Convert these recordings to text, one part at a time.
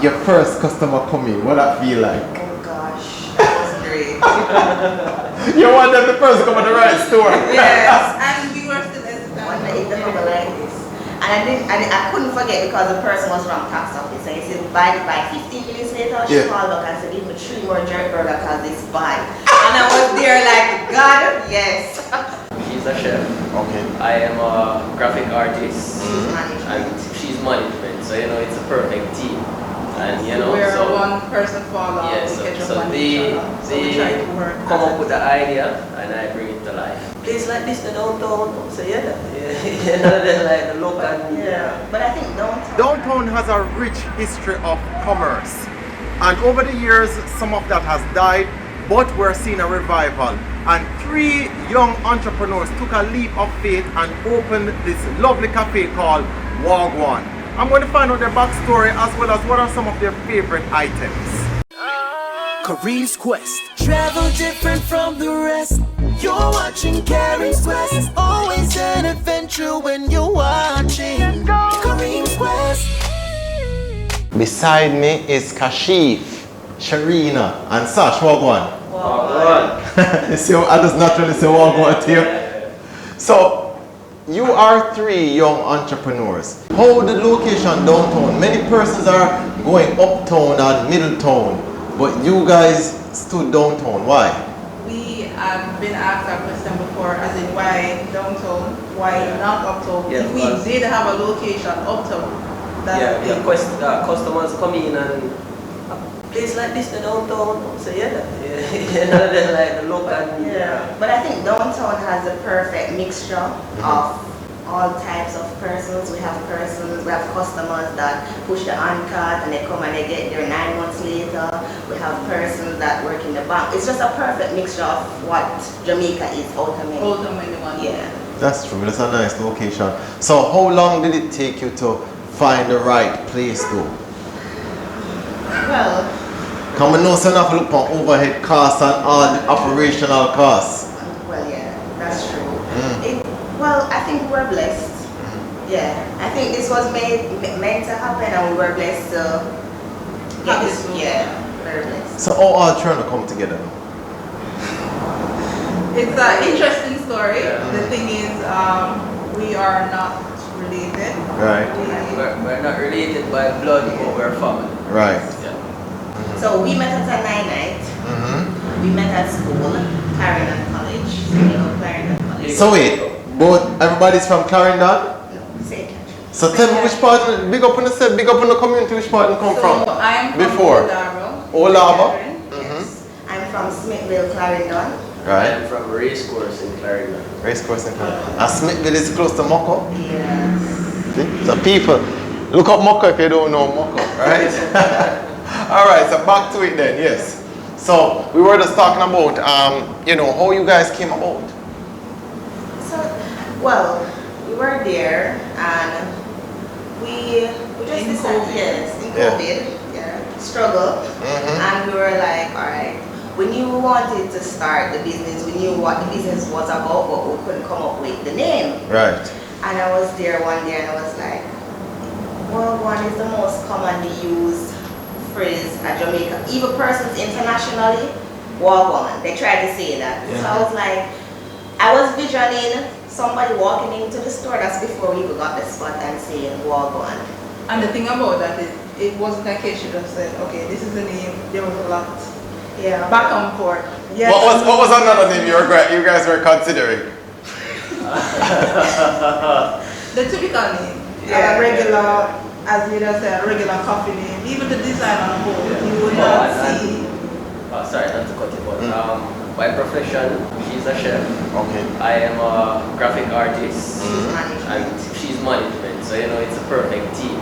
your first customer come in, what that feel like? Oh gosh, that was great. You want them to first come to the right store. Yes, and we were still one day in the number like this. And I couldn't forget because the person was from tax office. And he said, by 15 minutes later, she called back and said, give me 3 more jerk burger because it's fine. And I was there like, God, yes. She's a chef. Okay. I am a graphic artist. She's management. And she's management. So, you know, it's a perfect team. And, you know, we're so one person fall off. yeah, so they come up with the idea and I bring it to life. Place like this, the downtown. So, yeah. You know, like the local. Yeah. But I think Downtown has a rich history of commerce, and over the years some of that has died, but we're seeing a revival, and 3 young entrepreneurs took a leap of faith and opened this lovely cafe called Wagwan. I'm going to find out their backstory as well as what are some of their favorite items. Kareem's Quest. Travel different from the rest. You're watching Kareem's Quest. Always an adventure when you're watching Kareem's Quest. Beside me is Kashif, Sharina, and Sash. Wagwan. Wagwan. You see, I just naturally say Wagwan to you. So, you are 3 young entrepreneurs. How the location downtown? Many persons are going uptown and middletown, but you guys stood downtown. Why? We have been asked that question before, as in why downtown, why not uptown? Yeah, if we did have a location uptown, customers come in and a place like this, the downtown. So yeah, you know, like the local. Yeah, but I think downtown has a perfect mixture of all types of persons. We have customers that push the on-cart and they come and they get there 9 months later. We have persons that work in the bank. It's just a perfect mixture of what Jamaica is out of many. Yeah. That's true. That's a nice location. So how long did it take you to find the right place though? Well, come on, no, so enough look on overhead costs and all the operational costs. Well, yeah, that's true. Well, I think we were blessed. Yeah, I think this was meant to happen, and we were blessed to get this. Yeah, very blessed. So all trying to come together. It's an interesting story. The thing is, we are not related. Right. We're not related by blood, but we're family. Right. Yeah. So we met at a night. We met at school, Clarendon College. Clarendon College. So wait. But everybody's from Clarendon? No, same country. So tell me which part, big up on the community, which part you come from? I'm from before? Old Harbour? Yes. I'm from Smithville, Clarendon. Right. I'm from Racecourse in Clarendon. Racecourse in Clarendon. And Smithville is close to Moko? Yes. See? So people, look up Moko if you don't know Moko, right? Alright, so back to it then, yes. So we were just talking about, how you guys came about. Well, we were there and we just decided, in COVID, struggle, and we were like, all right, we knew we wanted to start the business, we knew what the business was about, but we couldn't come up with the name. Right. And I was there one day and I was like, well, one is the most commonly used phrase at Jamaica. Even persons internationally, Wagwan, they try to say that. So I was like, I was visioning somebody walking into the store. That's before we even got the spot and saying Wagwan. And the thing about that is, it wasn't a case you just said, okay, this is the name. There was a lot back and forth. Yes. What was another name you guys were considering? The typical name. Regular, as you just said, regular coffee name. Even the design on the board, you would not see. Sorry, not to cut it, but by profession, she's a chef. Okay. I am a graphic artist. Management. And she's management. So, you know, it's a perfect team.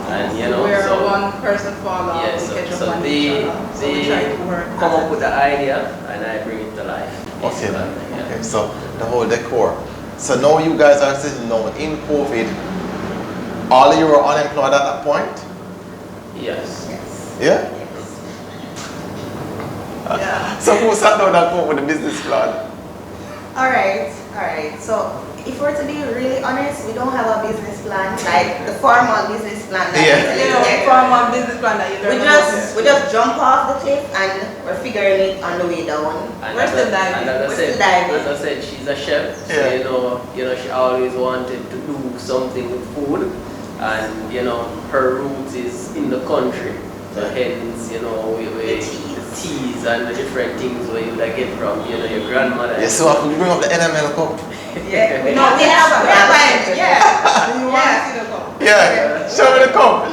And, you know, we're so one person fall off. yeah, so they come up with the idea and I bring it to life. Okay. Okay. So the whole decor. So now you guys are sitting now in COVID. All of you were unemployed at that point? Yes. Yeah? So who sat down and come up with the business plan? Alright. So if we're to be really honest, we don't have a business plan, like the formal business plan that formal business plan that you we just jump off the cliff and we're figuring it on the way down. We're still diving. As I said, she's a chef, so she always wanted to do something with food, and her roots is in the country. So hence, the teas and the different things where you like get from, your grandmother. Yeah, so I can bring up the NML cup. Yeah, we have show me the cup.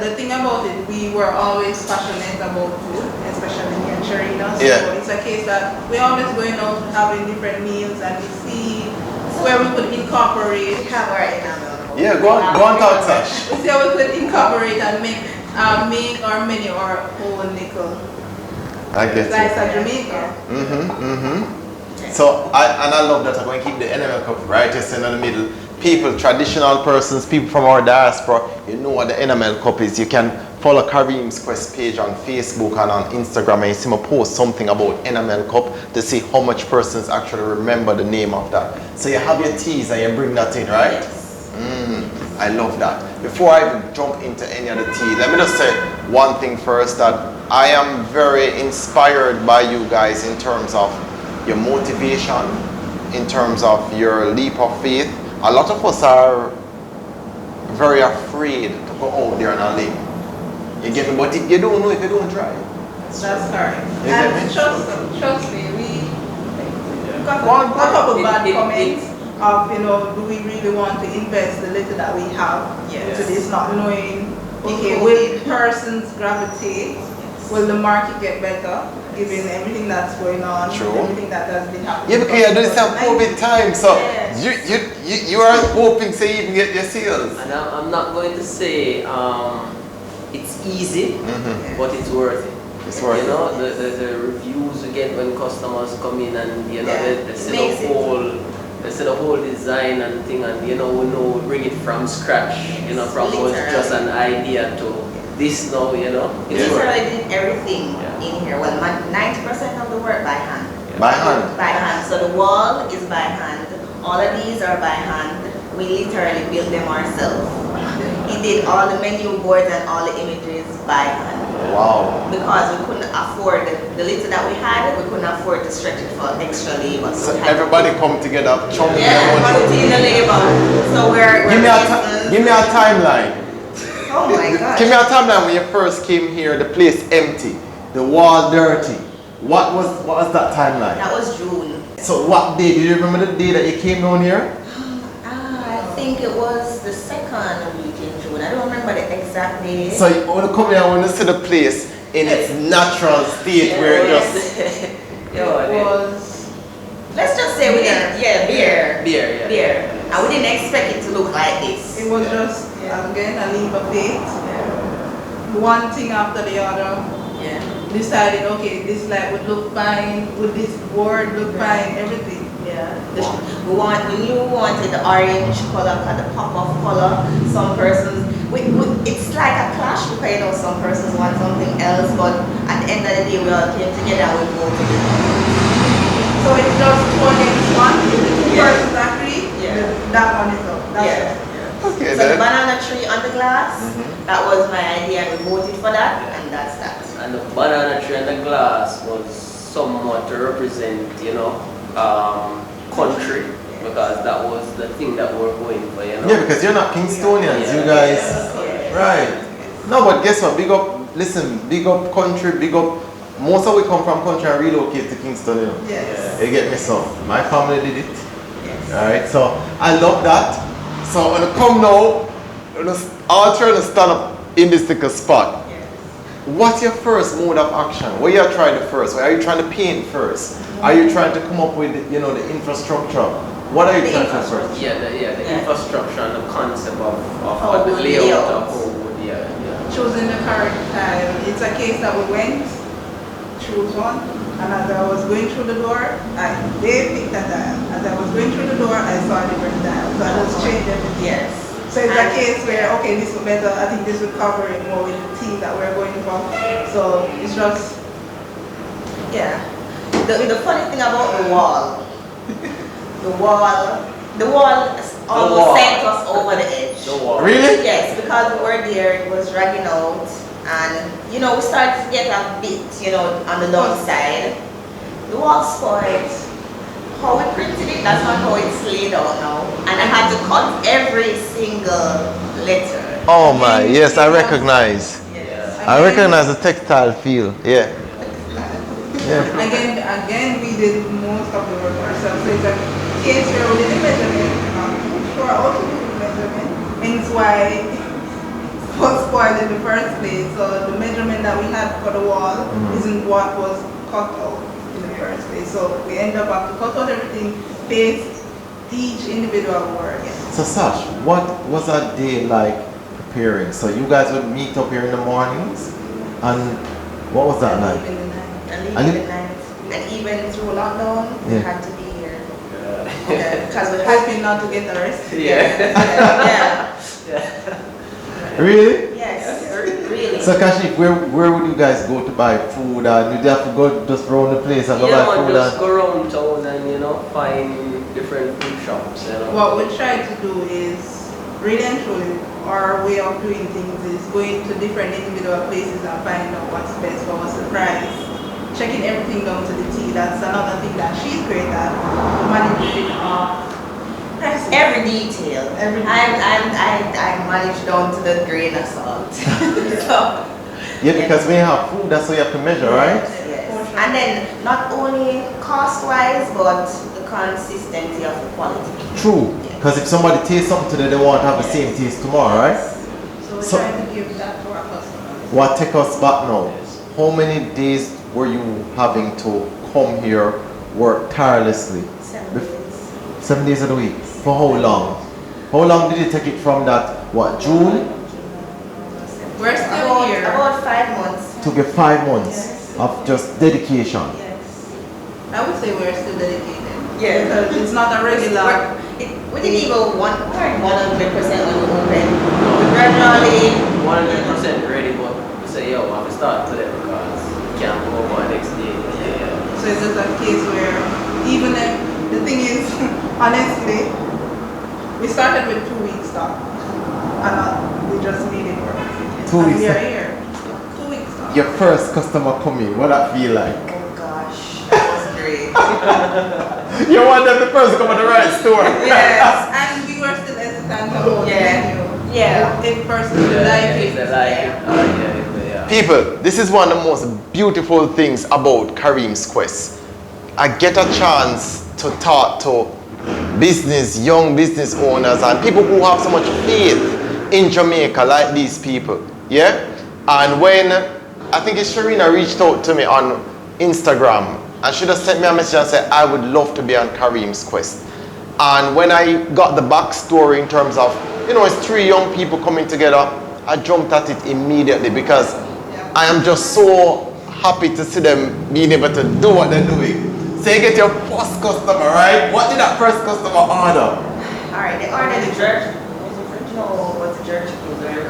The thing about it, we were always passionate about food, especially me and Sharina. So it's a case that we're always going out having different meals, and we see where we could incorporate. We have our enamel. Yeah, go on talk, Sash. We see how we could incorporate and make our menu our own nickel. I get it. Like a Jamaica. So I love that I'm going to keep the NML cup right just in the middle. People, traditional persons, people from our diaspora, you know what the NML cup is. You can follow Kareem's Quest page on Facebook and on Instagram, and you see me post something about NML cup to see how much persons actually remember the name of that. So you have your teas and you bring that in, right? Yes. I love that. Before I even jump into any other tea, let me just say one thing first, that I am very inspired by you guys in terms of your motivation, in terms of your leap of faith. A lot of us are very afraid to go out there and leap. You get me? But you don't know if you don't try. That's correct. You get me? And trust me, we got a couple bad comments of, do we really want to invest the little that we have into this, not knowing, okay, will persons gravitate? Will the market get better, given everything that's going on, everything that has been happening? Yeah, because you're doing some COVID time, so you are hoping to even get your sales. And I'm not going to say it's easy, but it's worth it. It's worth it. The reviews you get when customers come in, and they see the whole design and thing, and we bring it from scratch, from was just an idea to this now, We literally did everything in here. Well, 90% of the work by hand. By hand? By hand. So the wall is by hand. All of these are by hand. We literally built them ourselves. He did all the menu boards and all the images by hand. Wow. Because we couldn't afford the little that we had, we couldn't afford to stretch it for extra labor. So everybody come together, chunk everybody the labor. So give me a timeline. Oh my God. Give me a timeline when you first came here, the place empty, the wall dirty. What was that timeline? That was June. So what day? Do you remember the day that you came down here? I think it was the second week in June. I don't remember the exact day. So you want to come here, I want to see the place in its natural state where it just... It was... Let's just say we didn't, beer. And we didn't expect it to look like this. It was just, again, a leap of faith. One thing after the other. Decided, okay, this light would look fine, would this board look fine, everything. We wanted the orange color, the pop-off color. Some persons, it's like a clash because some persons want something else, but at the end of the day, we all came together and we voted it. So it's just one against one. If the two persons agree, that one is up. That's it. Okay, so the banana tree on the glass, that was my idea, and we voted for that, and that's that. And the banana tree on the glass was somewhat to represent, country, because that was the thing that we're going for, Yeah, because you're not Kingstonians, you guys. Right. No, but guess what? Big up country, big up. Most of we come from country and relocate to Kingston, Yes. You get me? So my family did it. Alright, so I love that. So when I come now, I'll try to stand up in this little spot. What's your first mode of action? What are you trying to first? Are you trying to paint first? Are you trying to come up with the infrastructure? What are you trying to first? The infrastructure and the concept of what the layout of how would Choosing the correct tile. It's a case that we went, choose one, and as I was going through the door, they picked a tile. As I was going through the door, I saw a different tile. So I just changed everything. Yes. So it's a case where, okay, this will better, I think this will cover it more with the theme that we're going for. So it's just... The funny thing about the wall, The wall almost sent us over the edge. The wall. Really? Yes, because we were there, it was dragging out, and you know, we started to get a bit, you know, on the downside. The wall spoiled. How we printed it, that's not how it's laid out now. And I had to cut every single letter. Oh my, yes, I recognize. Yes. I recognize the textile feel. Yeah. Yeah. Again, we did most of the work ourselves. So it's a case where we did the measurement, for how to do the measurement, and it's why it was spoiled in the first place. So the measurement that we had for the wall isn't what was cut out in the first place. So we end up having to cut out everything, paste each individual word. So Sash, what was that day like preparing? So you guys would meet up here in the mornings, and what was that like? And leave the night. And even through lockdown, we had to be here. Because we had Hoping not to get arrested. yeah. Really? Yes, really. So Kashif, where would you guys go to buy food? And you'd have to go just around the place and go Yeah, buy man, food? just go around town and, you know, find different food shops, you know. What we try to do is, really and truly, our way of doing things is going to different individual places and finding out what's best for what's the price. Checking everything down to the T. That's another thing that she's great at. Managing prices. Every detail. I manage down to the grain of salt. So, Yeah, because when you have food, that's what you have to measure, right? yes. And then not only cost-wise, but the consistency of the quality. True. Because if somebody tastes something today, they won't have the same taste tomorrow, right? So we're So- trying to give that to our customers. What take us back now? How many days were you having to come here, work tirelessly? 7 days. 7 days of the week. For how long? How long did it take it from that, what, June? We're still here. About 5 months. Took you 5 months Yes. of just dedication. Yes. I would say we're still dedicated. Yeah. Because it's not a regular. We didn't even 100% when we opened. We gradually 100% ready, but we say, yo, I have to start today because we can't go over next day. Yeah. So it's just a case where even if the thing is, honestly, we started with 2 weeks stock. And we just made it work. 2 And weeks we are stock. here. 2 weeks stock. Your first customer come in, what that feel like? oh gosh, that was great. You want them to first come to the right store. Yes. And we were still hesitant about the Yeah. menu. Yeah. If person like it. Yeah. People, this is one of the most beautiful things about Kareem's Quest. I get a chance to talk to young business owners and people who have so much faith in Jamaica like these people. Yeah? And when, I think it's Sharina reached out to me on Instagram and she just sent me a message and said, I would love to be on Kareem's Quest. And when I got the backstory in terms of, you know, it's 3 young people coming together, I jumped at it immediately because I am just so happy to see them being able to do what they're doing. So you get your first customer, right? What did that first customer order? Alright, they ordered the jerk. No, it was a jerk chicken burger.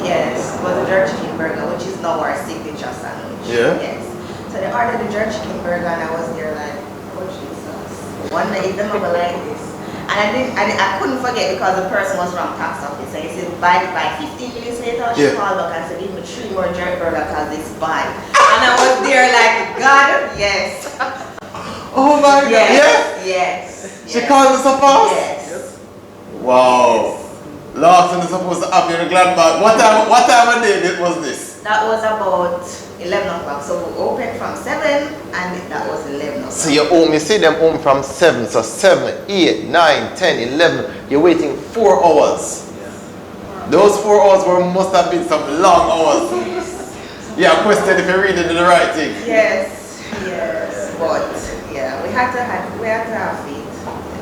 Yes, it was a jerk chicken burger, which is now our signature sandwich. Yeah? Yes. So they ordered the jerk chicken burger and I was there like, oh Jesus. One day them over like this. And I couldn't forget because the person was from tax office. And he said, by 15 minutes later, she called back and said, give me 3 more jerk burger because it's bad. And I was there like, God, yes. Oh my God. Yes. Yes. She called us a fast? Yes. Wow. Last is supposed to happen in the glad bag. What time of day was this? That was about 11 o'clock. So we opened from 7 and that was 11 o'clock. So you see them home from 7. So 7, 8, 9, 10, 11. You're waiting 4 hours. Those 4 hours must have been some long hours. Yeah, question if you're reading the right thing. Yes, yes. But yeah, we had to have faith.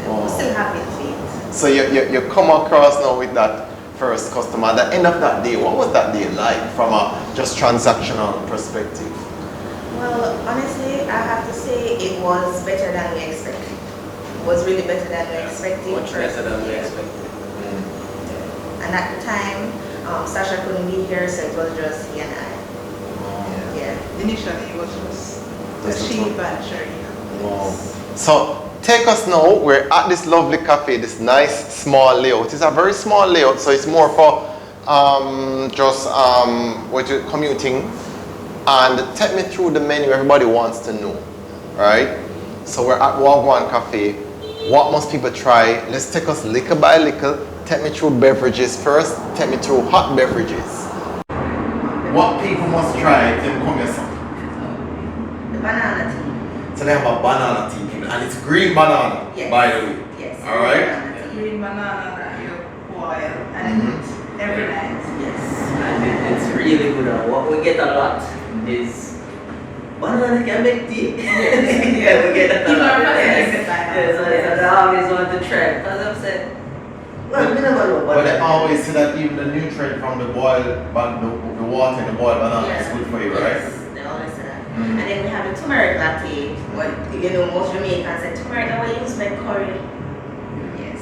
Oh. We still have faith. So you come across now with that first customer. At the end of that day, what was that day like from a just transactional perspective? Well, honestly, I have to say it was better than we expected. It was really better than we expected. Much better than we expected. And at the time, Sasha couldn't be here, so it was just he and I. Yeah. Initially, it was just the sheep and Sharina. Wow. So take us now. We're at this lovely cafe, this nice small layout. It's a very small layout, so it's more for commuting. And take me through the menu everybody wants to know, right? So we're at Wagwan Cafe. What must people try? Let's take us liquor by liquor. Take me through beverages first. Take me through hot beverages. What people must try if they come here, son? The banana tea. So they have a banana tea, and it's green banana, Yes. by the way. Yes. All right. Banana tea. Green banana that you boil and eat every night. Yes, and it's really good. And what we get a lot is banana can make tea. Yeah, we get that a lot. Yes, so I always want to try. Because I've said, well, we never know. But they always say that even the nutrient from the boiled, the water in the boiled banana is good for you, right? Yes, they always say that. And then we have the turmeric latte. But you know, most Jamaicans say turmeric that we use make curry. Yes.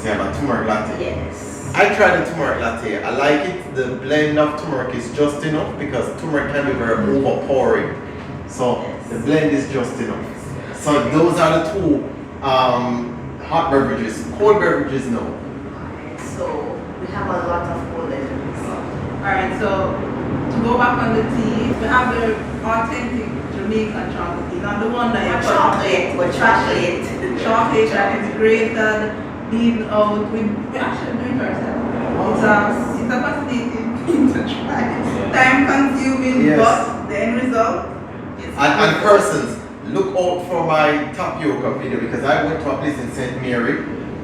So you have a turmeric latte. Yes. I tried the turmeric latte. I like it. The blend of turmeric is just enough because turmeric can be very overpowering. So the blend is just enough. So those are the two hot beverages. Cold beverages, no. So we have a lot of cold beverages. Alright, so to go back on the tea, we have the authentic Jamaican chocolate tea, not the one that you put Chocolate. chocolate that is grated, beaten out. We actually do it ourselves. It's a fascinating thing to try. Time consuming, Yes. but the end result is And persons, look out for my tapioca video because I went to a place in St. Mary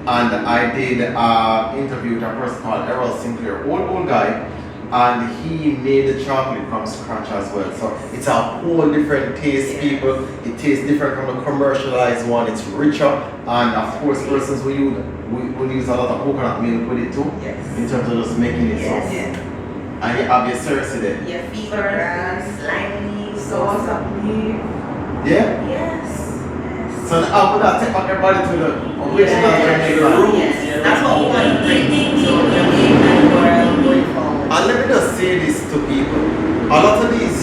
and I did an interview with a person called Errol Sinclair, old guy, and he made the chocolate from scratch as well. So it's a whole different taste, people. It tastes different from the commercialized one. It's richer, and of course, persons will use a lot of coconut milk with it too, Yes. in terms of just making it Yes. so. yeah. And you have your syrup there. Yeah, fever grass, lime leaves, Sauce of leaf. Yeah. Yes. So after that, take back everybody to the original Jamaican roots. Yes. That's what we want to bring to Jamaican world going forward. And let me just say this to people. A lot of these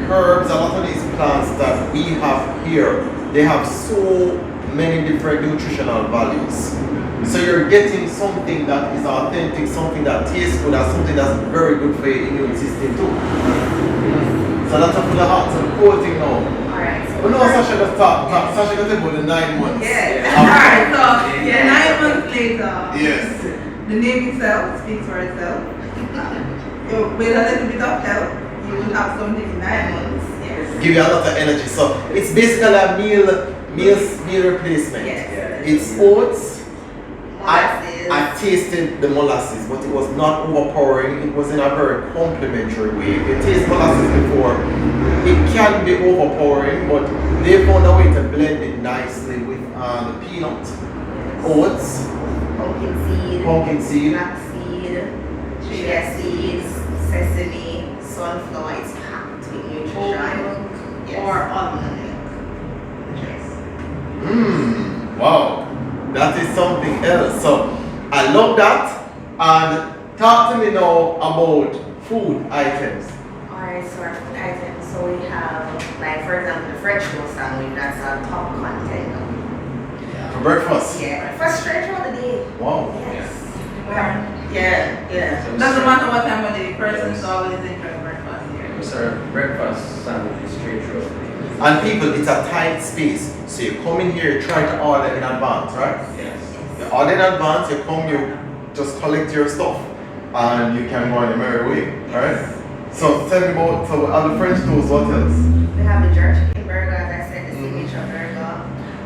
herbs, a lot of these plants that we have here, they have so many different nutritional values. So you're getting something that is authentic, something that tastes good, and something that's very good for your immune system too. So that's up to the hot, so the cold thing now. Alright. So We know Sasha just talk. Sasha got about the 9 months. Yeah. Alright, so 9 months later, Yes. the name itself speaks for itself. With a little bit of help, you will have something in 9 months. Yes. Give you a lot of energy. So it's basically a meal replacement. Yes. It's oats. Molasses. I tasted the molasses, but it was not overpowering. It was in a very complimentary way. If you taste molasses before, it can be overpowering, but they found a way to blend it nicely with the peanut, oats, pumpkin seed, flaxseed, chia seeds, sesame, sunflower. It's packed with nutrition. Yes. Or almond Yes. Wow, that is something else. So I love that. And talk to me now about food items. Alright, so our food items. So we have, like for example, the French toast sandwich. That's our top content. For breakfast. Yeah, breakfast straight throughout the day. Wow. Yes. Yeah. Doesn't matter what time of day, person's always enjoy breakfast here. We serve breakfast sandwiches straight through. And people, it's a tight space. So you come in here, you try to order in advance, right? Yes. You order in advance, you come, you just collect your stuff, and you can go on your merry way, alright? So tell me about, so the French toast, what else? We have the jerk chicken burger, as I said, the signature burger.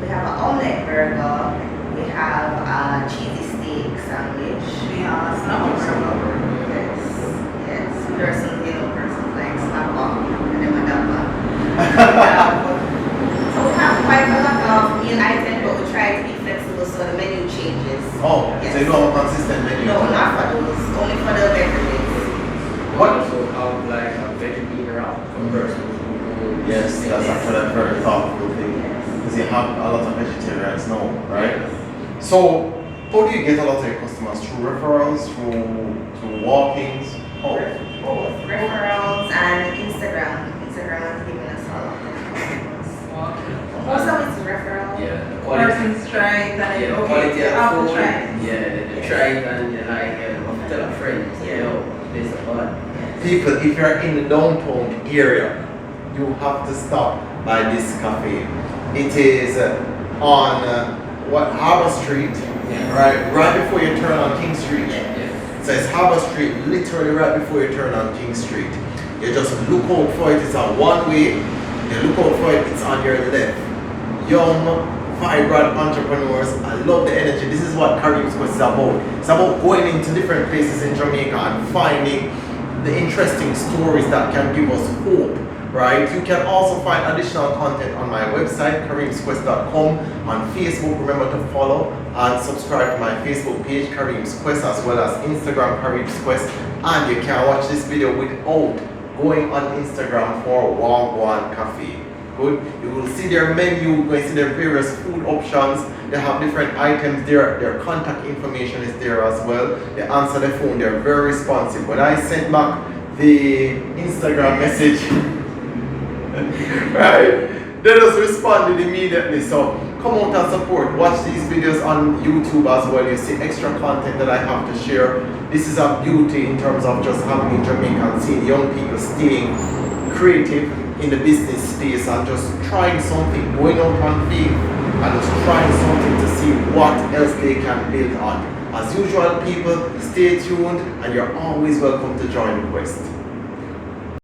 We have an omelette burger. We have a cheesy steak sandwich. We have a snapper burger. Yes. Persons like snapper and then madama. So we have quite a lot of meal items, but we try to be flexible so the menu changes. Oh, Yes. so you don't have a consistent menu? No, not for those, only for the beverages. What? Also have like a veggie bean wrap for persons who Yes, that's actually a very thoughtful thing. Because you have a lot of vegetarians now, right? So, how do you get a lot of your customers? Through referrals, through walk-ins? Oh. Both referrals and Instagram. Instagram has given us a lot of customers. Most of it's referral. Yeah, the Or have to food. try. Yeah, they try it and they like, tell a friend, this is what. People, if you're in the downtown area, you have to stop by this cafe. It is on Harbour Street, right before you turn on King Street. So it's Harbour Street, literally right before you turn on King Street. You just look out for it. It's on one way. You look out for it. It's on your left. Young, vibrant entrepreneurs. I love the energy. This is what Kareems Quest is about. It's about going into different places in Jamaica and finding the interesting stories that can give us hope, right? You can also find additional content on my website, kareemsquest.com. On Facebook, remember to follow and subscribe to my Facebook page, Kareems Quest, as well as Instagram, Kareems Quest. And you can watch this video without going on Instagram for Wagwan Cafe. Good. You will see their menu, you will see their various food options. They have different items there. Their contact information is there as well. They answer the phone. They're very responsive. When I sent back the Instagram message, right, they just responded immediately. So come out and support. Watch these videos on YouTube as well. You see extra content that I have to share. This is a beauty in terms of just having in Jamaica and seeing young people staying creative in the business space and just trying something, going out on faith and just trying something to see what else they can build on. As usual, people, stay tuned and you're always welcome to join the quest.